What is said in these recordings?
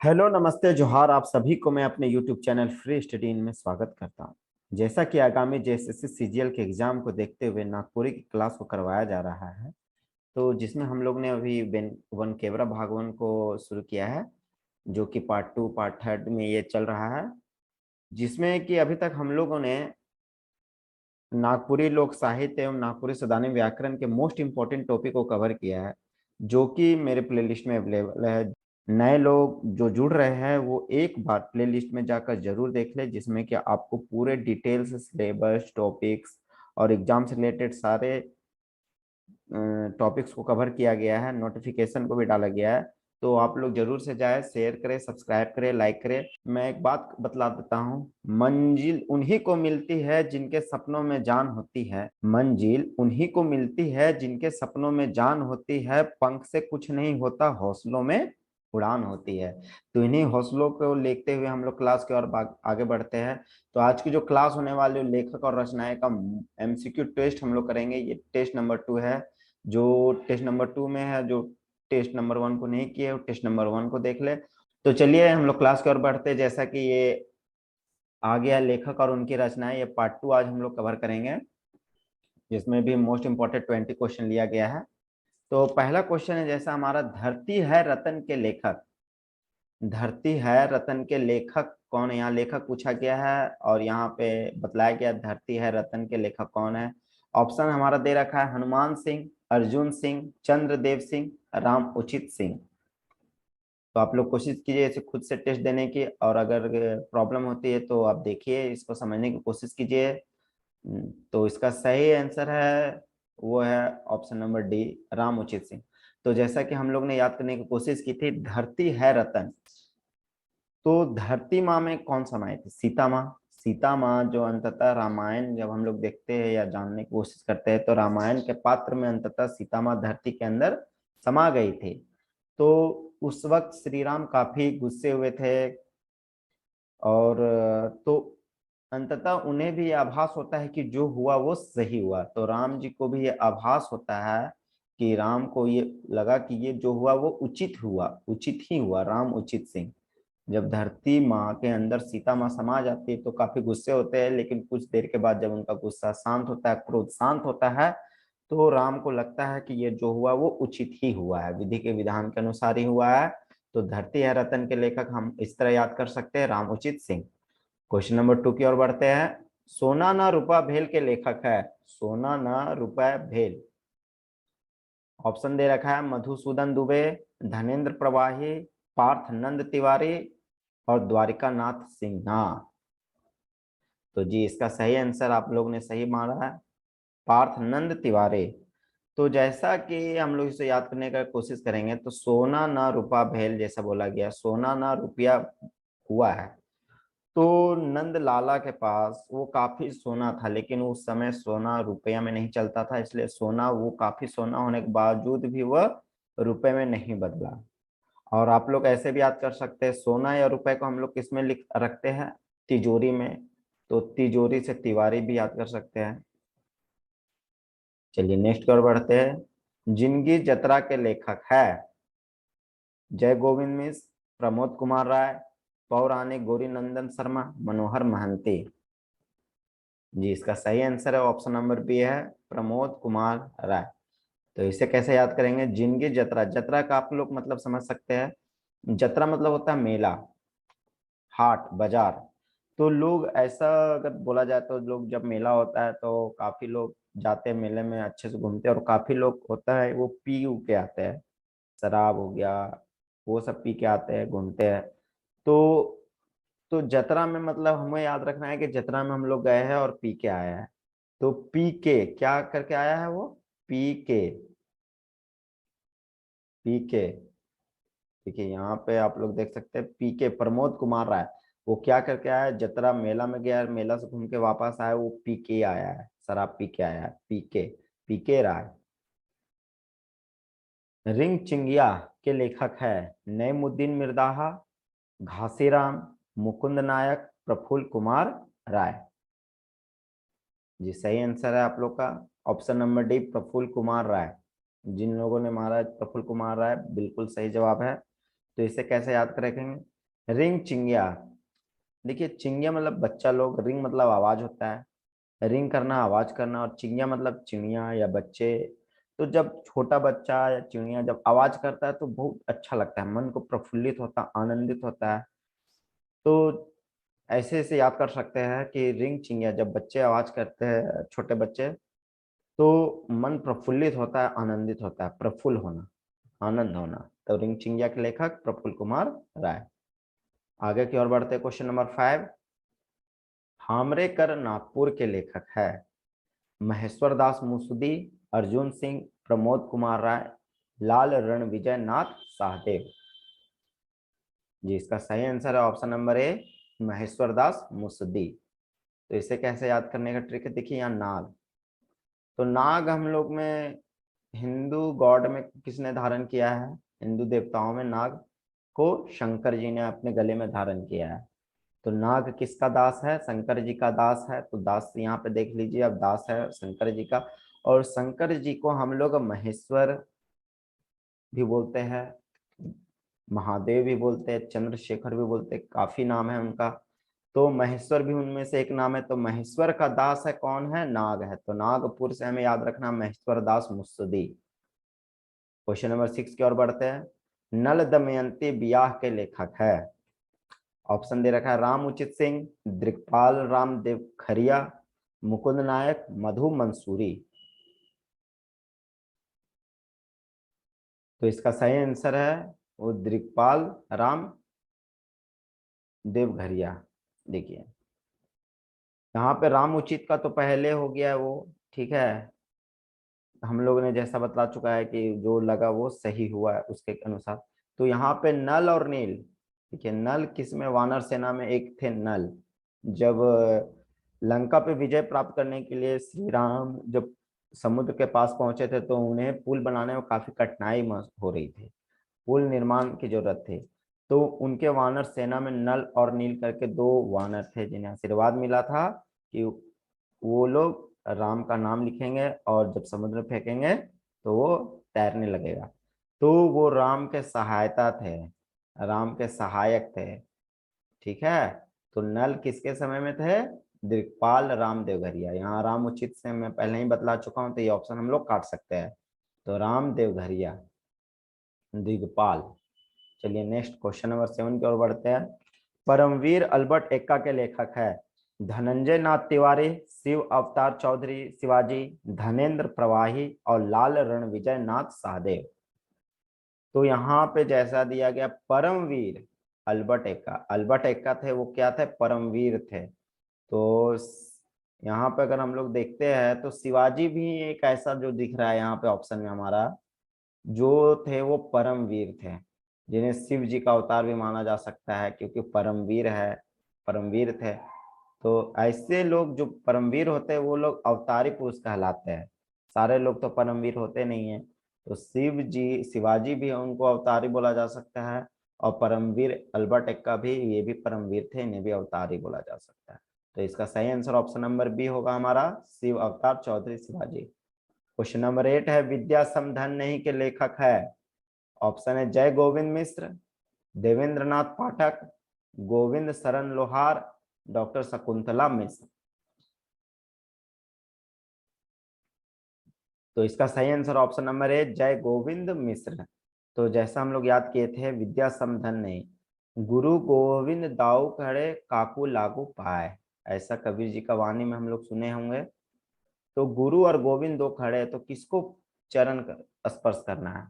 Hello, नमस्ते, जोहार। आप सभी को मैं अपने YouTube channel free study in में स्वागत करता हूं। जैसा कि आगामी जेएसएससी सीजीएल के एग्जाम को देखते हुए नागपुरी की क्लास को करवाया जा रहा है, तो जिसमें हम लोग ने अभी वन केवरा भागवन को शुरू किया है, जो कि पार्ट 2 पार्ट 3 में ये चल रहा है। जिसमें कि अभी तक हम लोगों ने नागपुरी लोक साहित्य एवं नागपुरी सदानी व्याकरण के मोस्ट इंपॉर्टेंट टॉपिक को कवर किया है, जो कि मेरे प्लेलिस्ट में अवेलेबल है। नए लोग जो जुड़ रहे हैं वो एक बार प्लेलिस्ट में जाकर जरूर देख ले, जिसमें कि आपको पूरे डिटेल्स, सिलेबस, टॉपिक्स और एग्जाम से रिलेटेड सारे टॉपिक्स को कवर किया गया है। नोटिफिकेशन को भी डाला गया है, तो आप लोग जरूर से जाए, शेयर करें, सब्सक्राइब करें, लाइक करें। मैं एक बात बतला देता हूँ, मंजिल उन्हीं को मिलती है जिनके सपनों में जान होती है। मंजिल उन्हीं को मिलती है जिनके सपनों में जान होती है। पंख से कुछ नहीं होता, हौसलों में उड़ान होती है। तो इन्हीं हौसलों को लेते हुए हम लोग क्लास की ओर आगे बढ़ते हैं। तो आज की जो क्लास होने वाली लेखक और रचनाएं का एमसीक्यू टेस्ट हम लोग करेंगे। ये टेस्ट नंबर 2 है। जो टेस्ट नंबर 2 में है, जो टेस्ट नंबर 1 को नहीं किए, टेस्ट नंबर 1 को देख ले। तो चलिए हम लोग क्लास की ओर बढ़ते हैं। जैसा कि ये आ गया लेखक और उनकी रचनाएं, ये पार्ट 2 आज हम लोग कवर करेंगे, जिसमें भी मोस्ट इंपॉर्टेंट 20 क्वेश्चन लिया गया है। तो पहला क्वेश्चन है जैसा हमारा, धरती है रतन के लेखक। धरती है रतन के लेखक कौन है? यहाँ लेखक पूछा गया है और यहाँ पे बतलाया गया धरती है रतन के लेखक कौन है। ऑप्शन हमारा दे रखा है हनुमान सिंह, अर्जुन सिंह, चंद्रदेव सिंह, राम उचित सिंह। तो आप लोग कोशिश कीजिए इसे खुद से टेस्ट देने की, और अगर प्रॉब्लम होती है तो आप देखिए, इसको समझने की कोशिश कीजिए। तो इसका सही आंसर है वो है ऑप्शन नंबर डी, राम उचित सिंह। तो जैसा कि हम लोग ने याद करने की कोशिश की थी, धरती है रतन, तो धरती माँ में कौन समाये थे? सीता माँ। सीता माँ जो अंततः रामायण जब हम लोग देखते हैं या जानने की कोशिश करते हैं, तो रामायण के पात्र में अंततः सीता माँ धरती के अंदर समा गई थी। तो उस वक्त श्री राम काफी गुस्से हुए थे, और तो अंततः उन्हें भी ये आभास होता है कि जो हुआ वो सही हुआ। तो राम जी को भी ये आभास होता है कि राम को ये लगा कि ये जो हुआ वो उचित हुआ, उचित ही हुआ, राम उचित सिंह। जब धरती माँ के अंदर सीता माँ समा जाती है तो काफी गुस्से होते हैं, लेकिन कुछ देर के बाद जब उनका गुस्सा शांत होता है, क्रोध शांत होता है, तो राम को लगता है कि ये जो हुआ वो उचित ही हुआ है, विधि के विधान के अनुसार ही हुआ है। तो धरती है रतन के लेखक हम इस तरह याद कर सकते हैं, राम उचित सिंह। क्वेश्चन नंबर 2 की ओर बढ़ते हैं। सोना ना रुपा भेल के लेखक है। सोना ना रुपया भेल। ऑप्शन दे रखा है मधुसूदन दुबे, धनेन्द्र प्रवाही, पार्थ नंद तिवारी और द्वारिका नाथ सिन्हा। तो जी इसका सही आंसर आप लोग ने सही माना है, पार्थ नंद तिवारी। तो जैसा कि हम लोग इसे याद करने का कोशिश करेंगे, तो सोना ना रुपया भेल जैसा बोला गया, सोना ना रुपया हुआ है। तो नंद लाला के पास वो काफी सोना था, लेकिन उस समय सोना रुपया में नहीं चलता था, इसलिए सोना, वो काफी सोना होने के बावजूद भी वह रुपए में नहीं बदला। और आप लोग ऐसे भी याद कर सकते हैं, सोना या रुपए को हम लोग किस में लिख रखते हैं? तिजोरी में। तो तिजोरी से तिवारी भी याद कर सकते हैं। चलिए नेक्स्ट की ओर बढ़ते हैं। जिंदगी जतरा के लेखक है जय गोविंद मिश्र, प्रमोद कुमार राय, पौराणिक गौरी नंदन शर्मा, मनोहर महंती। जी इसका सही आंसर है ऑप्शन नंबर बी है प्रमोद कुमार राय। तो इसे कैसे याद करेंगे? जिंदगी जतरा, जतरा का आप लोग मतलब समझ सकते हैं, जतरा मतलब होता है मेला, हाट, बाजार। तो लोग ऐसा अगर बोला जाए तो लोग जब मेला होता है तो काफी लोग जाते हैं मेले में, अच्छे से घूमते हैं, और काफी लोग होता है वो पी उ के आते हैं, शराब हो गया, वो सब पी के आते हैं, घूमते हैं। तो तो जतरा में मतलब हमें याद रखना है कि जतरा में हम लोग गए हैं और पी के आया है। तो पी के क्या करके आया है वो? पी के, पी के। देखिए यहाँ पे आप लोग देख सकते हैं, पी के प्रमोद कुमार राय, वो क्या करके आया है? जतरा मेला में गया, मेला से घूम के वापस आया, वो पी के आया है, शराब पी के आया है, पी के राय। रिंग चिंगिया के लेखक है नईमुद्दीन मिर्दाहा, घासीराम, मुकुंद नायक, प्रफुल्ल कुमार राय। जी सही आंसर है आप लोग का option number D, Praphulla Kumar Rai. जिन लोगों ने मारा प्रफुल्ल कुमार राय, बिल्कुल सही जवाब है। तो इसे कैसे याद करेंगे? रिंग चिंगिया। देखिए चिंगिया मतलब बच्चा लोग, रिंग मतलब आवाज होता है, रिंग करना आवाज करना, और चिड़िया मतलब चिड़िया या बच्चे। तो जब छोटा बच्चा या चिड़िया जब आवाज करता है तो बहुत अच्छा लगता है, मन को प्रफुल्लित होता है, आनंदित होता है। तो ऐसे ऐसे याद कर सकते हैं कि रिंग चिड़िया जब बच्चे आवाज करते हैं, छोटे बच्चे, तो मन प्रफुल्लित होता है, आनंदित होता है, प्रफुल्ल होना, आनंद होना। तो रिंग चिड़िया के लेखक प्रफुल्ल कुमार राय। आगे की ओर बढ़ते हैं, क्वेश्चन नंबर 5। हामरेकर नागपुर के लेखक है महेश्वर दास मुंसदी, अर्जुन सिंह, प्रमोद कुमार राय, लाल रणविजय नाथ सहदेव। जी इसका सही आंसर है ऑप्शन नंबर ए, महेश्वर दास मुंसदी। तो इसे कैसे याद करने का ट्रिक है? देखिए यहाँ नाग, तो नाग हम लोग में हिंदू गॉड में किसने धारण किया है? हिंदू देवताओं में नाग को शंकर जी ने अपने गले में धारण किया है। तो नाग किसका दास है? शंकर जी का दास है। तो दास यहाँ पे देख लीजिए, अब दास है शंकर जी का। और शंकर जी को हम लोग महेश्वर भी बोलते हैं, महादेव भी बोलते हैं, चंद्रशेखर भी बोलते हैं, काफी नाम है उनका। तो महेश्वर भी उनमें से एक नाम है। तो महेश्वर का दास है कौन है? नाग है। तो नागपुर से हमें याद रखना महेश्वर दास मुत्सदी। क्वेश्चन नंबर 6 की ओर बढ़ते हैं। नल दमयंती ब्याह के लेखक है, ऑप्शन दे रखा है राम उचित सिंह, दिग्पाल राम देवखरिया, मुकुंद नायक, मधु मंसूरी। तो इसका सही आंसर है वो दिग्पाल राम देवघरिया। देखिए यहाँ पे राम उचित का तो पहले हो गया है वो, ठीक है, हम लोगों ने जैसा बता चुका है कि जो लगा वो सही हुआ है उसके अनुसार। तो यहाँ पे नल और नील, देखिए नल किसमें? वानर सेना में एक थे नल। जब लंका पे विजय प्राप्त करने के लिए श्री राम जब समुद्र के पास पहुंचे थे, तो उन्हें पुल बनाने में काफी कठिनाई हो रही थी, पुल निर्माण की जरूरत थी। तो उनके वानर सेना में नल और नील करके दो वानर थे, जिन्हें आशीर्वाद मिला था कि वो लोग राम का नाम लिखेंगे और जब समुद्र में फेंकेंगे तो वो तैरने लगेगा। तो वो राम के सहायता थे, राम के सहायक थे, ठीक है। तो नल किसके समय में थे? दिग्पाल राम देवघरिया। यहाँ राम उचित से मैं पहले ही बतला चुका हूँ, तो ये ऑप्शन हम लोग काट सकते हैं। तो राम देवघरिया, दिग्पाल। चलिए नेक्स्ट क्वेश्चन नंबर 7 की ओर बढ़ते हैं। परमवीर अल्बर्ट एक्का के लेखक है धनंजय नाथ तिवारी, शिव अवतार चौधरी शिवाजी, धनेन्द्र प्रवाही और लाल रणविजय नाथ सहदेव। तो यहाँ पे जैसा दिया गया परमवीर अल्बर्ट एक्का, अल्बर्ट एक्का थे वो क्या थे? परमवीर थे। तो यहाँ पे अगर हम लोग देखते हैं तो शिवाजी भी एक ऐसा जो दिख रहा है यहाँ पे ऑप्शन में हमारा, जो थे वो परमवीर थे, जिन्हें शिव जी का अवतार भी माना जा सकता है क्योंकि परमवीर है, परमवीर थे। तो ऐसे लोग जो परमवीर होते हैं वो लोग अवतारी पुरुष कहलाते हैं, सारे लोग तो परमवीर होते नहीं है। तो शिव जी, शिवाजी भी उनको अवतारी बोला जा सकता है, और परमवीर अल्बर्ट एक्का भी, ये भी परमवीर थे, इन्हें भी अवतारी बोला जा सकता है। तो इसका सही आंसर ऑप्शन नंबर बी होगा हमारा, शिव अवतार चौधरी शिवाजी। क्वेश्चन नंबर 8 है विद्या समधन नहीं के लेखक है, ऑप्शन है जय गोविंद मिश्र, देवेंद्र नाथ पाठक, गोविंद शरण लोहार, डॉक्टर शकुंतला मिश्र। तो इसका सही आंसर ऑप्शन नंबर है जय गोविंद मिश्र। तो जैसा हम लोग याद किए थे, विद्या समधन नहीं, गुरु गोविंद दाऊ खड़े काकू लागू पाए, ऐसा कबीर जी का वाणी में हम लोग सुने होंगे। तो गुरु और गोविंद दो खड़े हैं, तो किसको चरण स्पर्श करना है?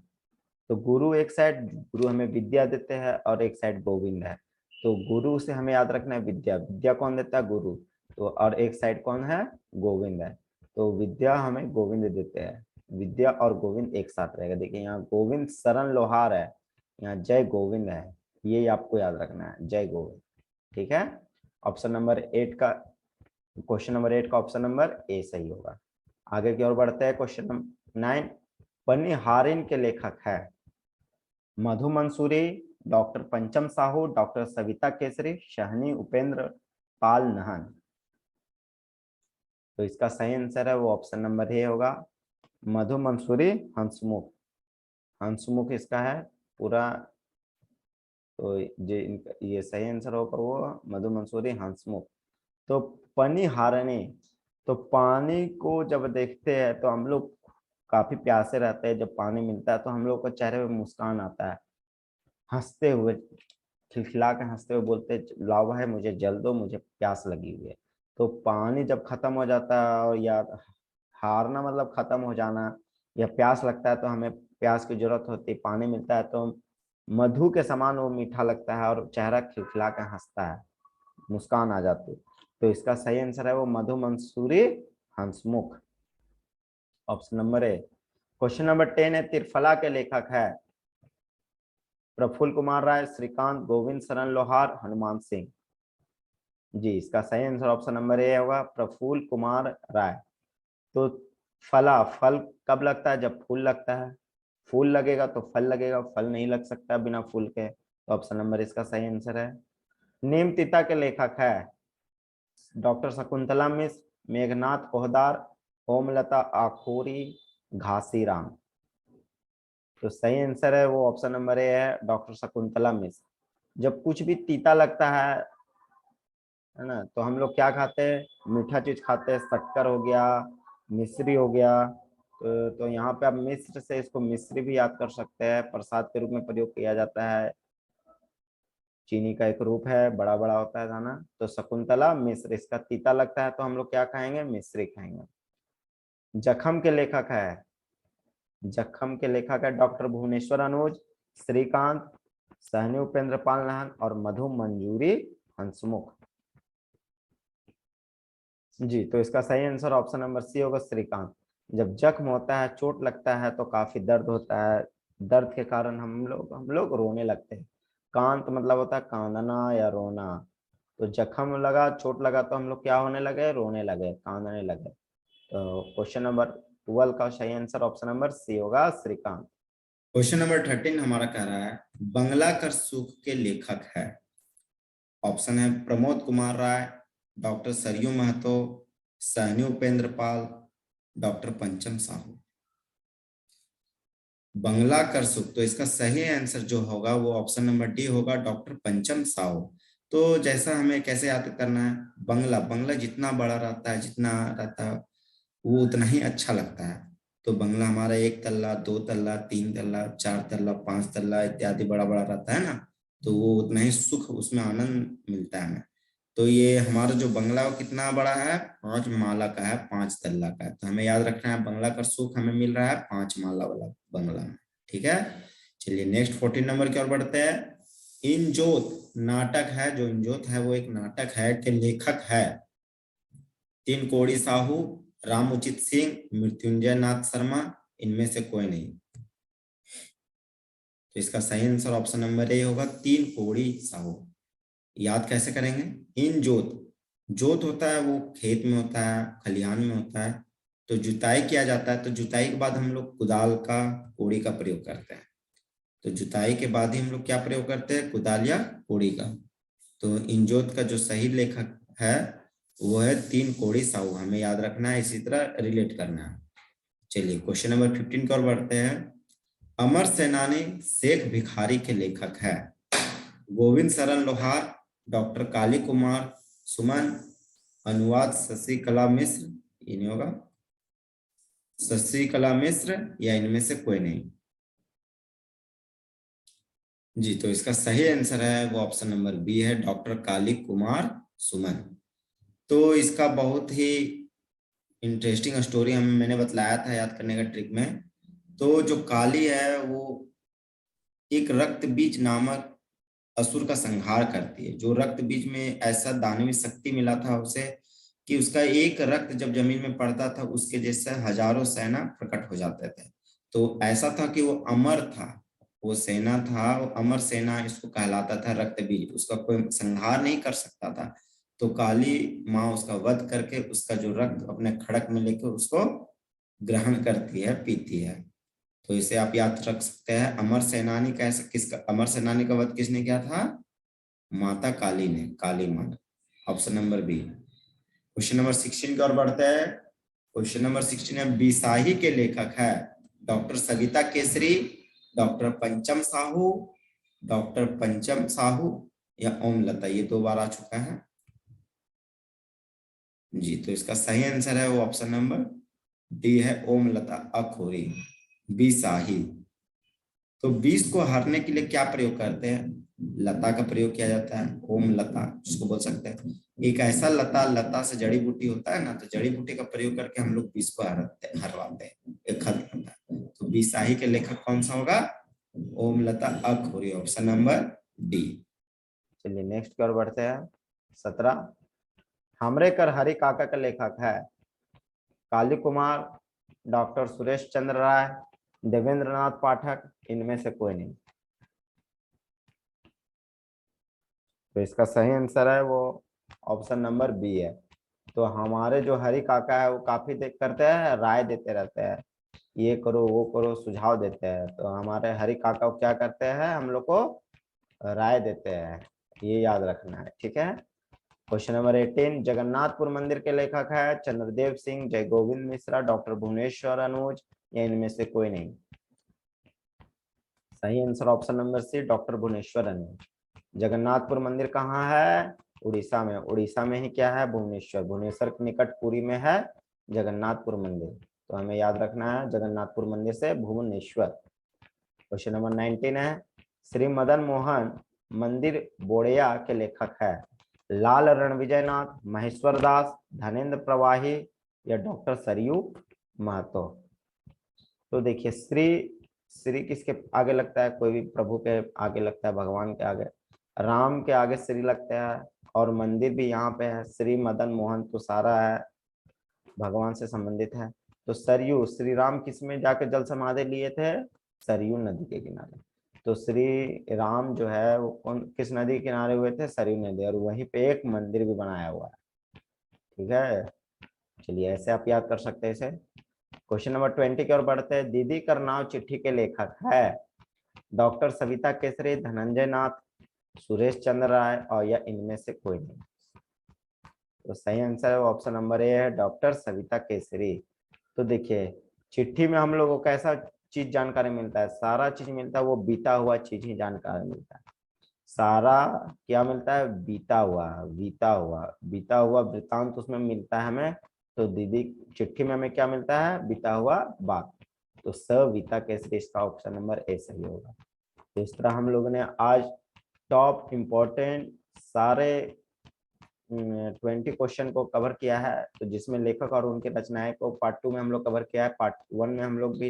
तो गुरु एक साइड, गुरु हमें विद्या देते हैं, और एक साइड गोविंद है। तो गुरु से हमें याद रखना है विद्या, विद्या कौन देता है? गुरु। तो और एक साइड कौन है? गोविंद है। तो विद्या हमें गोविंद देते हैं, विद्या और गोविंद एक साथ रहेगा। देखिए यहाँ गोविंद शरण लोहार है, यहाँ जय गोविंद है, ये आपको याद रखना है, जय गोविंद, ठीक है। ऑप्शन नंबर 8 का, क्वेश्चन नंबर 8 का ऑप्शन नंबर ए सही होगा। आगे की ओर बढ़ते हैं, क्वेश्चन नंबर 9। पनिहारिन के लेखक है मधु मंसूरी, डॉक्टर पंचम साहू, डॉक्टर सविता केसरी, शहनी उपेंद्र पाल नहन। तो इसका सही आंसर है वो ऑप्शन नंबर ए होगा, मधु मंसूरी हंसमुख। हंसमुख इसका है पूरा। तो ये सही आंसर होगा वो मधु मंसूरी हंसमुख। तो पनिहारणी, तो पानी को जब देखते हैं तो हम लोग काफी प्यासे रहते हैं, जब पानी मिलता है तो हम लोग को चेहरे पे मुस्कान आता है, हंसते हुए, खिलखिला के हंसते हुए बोलते हैं लावा है मुझे जल दो, मुझे प्यास लगी हुई है। तो पानी जब खत्म हो जाता है और या हारना मतलब खत्म हो जाना, या प्यास लगता है तो हमें प्यास की जरूरत होती है, पानी मिलता है तो मधु के समान वो मीठा लगता है और चेहरा खिलखिला के हंसता है, मुस्कान आ जाती है। तो इसका सही आंसर है वो Madhu Mansuri Hansmukh, option number A. Question number 10 है, त्रिफला के लेखक है प्रफुल्ल कुमार राय, श्रीकांत, गोविंद शरण लोहार, हनुमान सिंह। जी, इसका सही आंसर ऑप्शन नंबर ए होगा, प्रफुल्ल कुमार राय। तो फल कब लगता है? जब फूल लगता है। फूल लगेगा तो फल लगेगा, फल नहीं लग सकता बिना फूल के। तो ऑप्शन नंबर इसका सही आंसर है। नीमतिता के लेखक है डॉक्टर शकुंतला मिश्र, मेघनाथ पोहदार, ओमलता आखोरी, घासीराम। तो सही आंसर है वो ऑप्शन नंबर ए है, डॉक्टर शकुंतला मिश्र। जब कुछ भी तीता लगता है ना, तो हम लोग क्या खाते हैं? मीठा चीज खाते हैं, शक्कर हो गया, मिश्री हो गया। तो यहाँ पे आप मिश्र से इसको मिश्री भी याद कर सकते हैं, प्रसाद के रूप में प्रयोग किया जाता है। चीनी का एक रूप है, बड़ा बड़ा होता है दाना। तो शकुंतला मिश्र, इसका तीता लगता है तो हम लोग क्या खाएंगे? मिश्री खाएंगे। जखम के लेखक है, जखम के लेखक है डॉक्टर भुवनेश्वर अनुज, श्रीकांत, सहनी उपेंद्र पाल नाहन और मधु मंजूरी हंसमुख। जी, तो इसका सही आंसर ऑप्शन नंबर सी होगा, श्रीकांत। जब जख्म होता है, चोट लगता है तो काफी दर्द होता है, दर्द के कारण हम लोग रोने लगते हैं। कांत मतलब होता है कांदना या रोना। तो जख्म लगा, चोट लगा तो हम लोग क्या होने लगे? रोने लगे, कांदने लगे। तो क्वेश्चन नंबर 12 का सही आंसर ऑप्शन नंबर सी होगा, श्रीकांत। क्वेश्चन नंबर 13 हमारा कह रहा है बंगला कर सुख के लेखक है। ऑप्शन है प्रमोद कुमार राय, डॉक्टर सरयू महतो, सहनी उपेंद्र पाल, डॉक्टर पंचम साहू। बंगला कर सुख, तो इसका सही आंसर जो होगा वो ऑप्शन नंबर डी होगा, डॉक्टर पंचम साहू। तो जैसा हमें कैसे याद करना है, बंगला बंगला जितना बड़ा रहता है, जितना रहता है वो उतना ही अच्छा लगता है। तो बंगला हमारा 1 तल्ला, 2 तल्ला, 3 तल्ला, 4 तल्ला, 5 तल्ला इत्यादि बड़ा बड़ा रहता है ना, तो वो उतना ही सुख, उसमें आनंद मिलता है हमें। तो ये हमारा जो बंगला वो कितना बड़ा है? 5 माला का है, 5 तल्ला का है। तो हमें याद रखना है बंगला का सुख हमें मिल रहा है 5 माला वाला बंगला में। ठीक है, चलिए नेक्स्ट 14 नंबर की ओर बढ़ते हैं। इंजोत नाटक है, जो इंजोत है वो एक नाटक है के लेखक है तीन कोड़ी साहू, रामुचित सिंह, मृत्युंजय नाथ शर्मा, इनमें से कोई नहीं। तो इसका सही आंसर ऑप्शन नंबर ए होगा, तीन कोड़ी साहू। याद कैसे करेंगे? इन जोत, जोत होता है वो खेत में होता है, खलिहान में होता है। तो जुताई किया जाता है, तो जुताई के बाद हम लोग कुदाल का, कोड़ी का प्रयोग करते हैं। तो जुताई के बाद ही हम लोग क्या प्रयोग करते हैं? कुदाल या कोड़ी का। तो इंजोत का जो सही लेखक है वो है तीन कोड़ी साहू, हमें याद रखना है, इसी तरह रिलेट करना है। चलिए क्वेश्चन नंबर 15 की ओर बढ़ते हैं। अमर सेनानी शेख भिखारी के लेखक है गोविंद शरण लोहार, डॉक्टर काली कुमार सुमन, अनुवाद शशिकला मिश्र, ये नहीं होगा, शशिकला मिश्र, या इनमें से कोई नहीं। जी, तो इसका सही आंसर है वो ऑप्शन नंबर बी है, डॉक्टर काली कुमार सुमन। तो इसका बहुत ही इंटरेस्टिंग स्टोरी हम मैंने बतलाया था याद करने का ट्रिक में। तो जो काली है वो एक रक्त बीज नामक असुर का संहार करती है। जो रक्त बीज में ऐसा दानवी शक्ति मिला था उसे कि उसका एक रक्त जब जमीन में पड़ता था उसके जैसे हजारों सेना प्रकट हो जाते थे। तो ऐसा था कि वो अमर था, वो सेना था, वो अमर सेना इसको कहलाता था, रक्त बीज, उसका कोई संहार नहीं कर सकता था। तो काली माँ उसका वध करके उसका जो रक्त अपने खड़क में लेकर उसको ग्रहण करती है, पीती है। तो इसे आप याद रख सकते हैं, अमर सेनानी कैसे, किसका अमर सेनानी का वध किसने किया था? माता काली ने, काली माँ। Option number B. Question number 16 की ओर बढ़ते हैं। क्वेश्चन नंबर 16 में बिसाही के लेखक है डॉक्टर सविता केसरी, डॉक्टर पंचम साहू, डॉक्टर पंचम साहू या ओम लता। ये 2 बार आ चुका है जी। तो इसका सही आंसर है वो ऑप्शन नंबर डी है, ओम लता अखोरी बिसाही। तो 20 को हरने के लिए क्या प्रयोग करते हैं? लता का प्रयोग किया जाता है, ओम लता जिसको बोल सकते हैं। एक ऐसा लता से जड़ी बूटी होता है ना, तो जड़ी बूटी का प्रयोग करके हम लोग 20 को हरवाते हैं, एक खत्म होता है। तो बिसाही के लेखक कौन सा होगा? ओम लता अखोरी, ऑप्शन नंबर डी। चलिए नेक्स्ट की ओर बढ़ते हैं। 17, हमरेकर हरि काका का लेखक है काली कुमार, डॉक्टर सुरेश चंद्र राय, देवेंद्र नाथ पाठक, इनमें से कोई नहीं। तो इसका सही आंसर है वो ऑप्शन नंबर बी है। तो हमारे जो हरि काका है वो काफी देख करते हैं, राय देते रहते हैं, ये करो वो करो, सुझाव देते हैं। तो हमारे हरि काका क्या करते हैं, हम लोग को राय देते हैं, ये याद रखना है, ठीक है। क्वेश्चन नंबर 18, जगन्नाथपुर मंदिर के लेखक है चंद्रदेव सिंह, जय गोविंद मिश्रा, डॉक्टर भुवनेश्वर अनुज या इनमें से कोई नहीं। सही answer option number C, doctor Bhuvneshwar Anuj. Jagannathpur मंदिर कहाँ है? उड़ीसा में। उड़ीसा में ही क्या है? भुवनेश्वर। भुवनेश्वर के निकट पुरी में है जगन्नाथपुर मंदिर। तो हमें याद रखना है जगन्नाथपुर मंदिर से भुवनेश्वर। क्वेश्चन नंबर 19 है, श्री मदन मोहन मंदिर बोड़िया के लेखक है लाल रणविजय नाथ, महेश्वर दास, धनेन्द्र प्रवाही या डॉक्टर सरयू महतो। तो देखिए श्री किसके आगे लगता है? कोई भी प्रभु के आगे लगता है, भगवान के आगे, राम के आगे श्री लगता है, और मंदिर भी यहाँ पे है श्री मदन मोहन, तो सारा है भगवान से संबंधित है। तो सरयू, श्री राम किस में जाके जल समाधि लिए थे? सरयू नदी के किनारे। तो श्री राम जो है वो कौन किस नदी के किनारे हुए थे? सरयू नदी, और वहीं पे एक मंदिर भी बनाया हुआ है, ठीक है। चलिए ऐसे आप याद कर सकते हैं इसे। क्वेश्चन नंबर 20 की ओर बढ़ते हैं। दीदी करनाव चिट्ठी के लेखक है डॉक्टर सविता केसरी, धनंजय नाथ, सुरेश चंद्र राय और या इनमें से कोई नहीं। तो सही आंसर है ऑप्शन नंबर ए है, डॉक्टर सविता केसरी। तो देखिए चिट्ठी में हम लोगों को कैसा चीज जानकारी मिलता है? सारा चीज मिलता है, वो बीता हुआ चीज ही जानकारी मिलता है। सारा क्या मिलता है? बीता हुआ, बीता हुआ वृतांत उसमें मिलता है हमें। तो दीदी चिट्ठी में हमें क्या मिलता है? बीता हुआ बात। तो सविता केसरी, इसका ऑप्शन नंबर ए सही होगा। तो इस तरह हम लोगों ने आज टॉप इम्पोर्टेंट सारे 20 क्वेश्चन को कवर किया है। तो जिसमें लेखक और उनके रचनाएं को पार्ट 2 में हम लोग कवर किया है, पार्ट 1 में हम लोग भी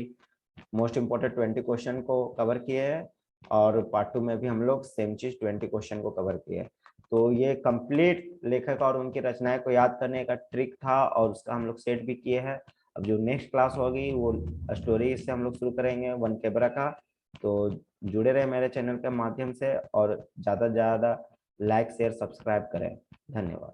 मोस्ट इम्पोर्टेंट 20 क्वेश्चन को कवर किए हैं, और पार्ट 2 में भी हम लोग सेम चीज 20 क्वेश्चन को कवर किए। तो ये कंप्लीट लेखक और उनकी रचनाएं को याद करने का ट्रिक था, और उसका हम लोग सेट भी किए हैं। अब जो नेक्स्ट क्लास होगी वो स्टोरी से हम लोग शुरू करेंगे, वन कैबरा का। तो जुड़े रहे मेरे चैनल के माध्यम से, और ज़्यादा से ज़्यादा लाइक शेयर सब्सक्राइब करें। धन्यवाद।